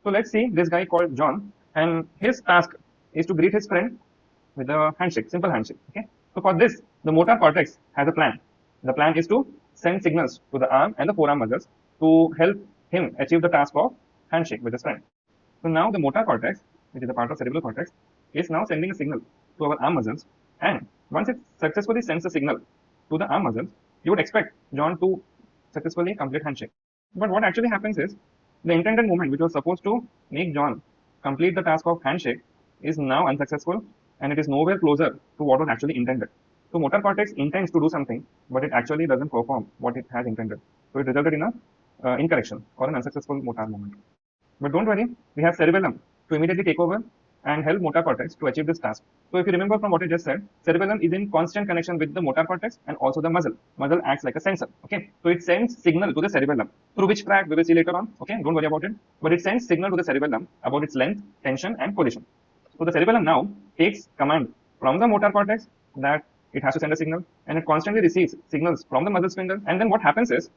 So let's see this guy called John, and his task is to greet his friend with a handshake, simple handshake. Okay. So for this, the motor cortex has a plan. The plan is to send signals to the arm and the forearm muscles to help him achieve the task of handshake with his friend. So now the motor cortex, which is a part of cerebral cortex, is now sending a signal to our arm muscles. And once it successfully sends a signal to the arm muscles, you would expect John to successfully complete handshake. But what actually happens is the intended movement, which was supposed to make John complete the task of handshake, is now unsuccessful and it is nowhere closer to what was actually intended. So motor cortex intends to do something, but it actually doesn't perform what it has intended. So it resulted in a incorrection or an unsuccessful motor movement. But don't worry, we have cerebellum to immediately take over and help motor cortex to achieve this task. So if you remember from what I just said, cerebellum is in constant connection with the motor cortex and also the muscle. Muscle acts like a sensor. Okay, so it sends signal to the cerebellum, through which track we will see later on. Okay, don't worry about it. But it sends signal to the cerebellum about its length, tension, and position. So the cerebellum now takes command from the motor cortex that it has to send a signal, and it constantly receives signals from the muscle spindle. And then what happens is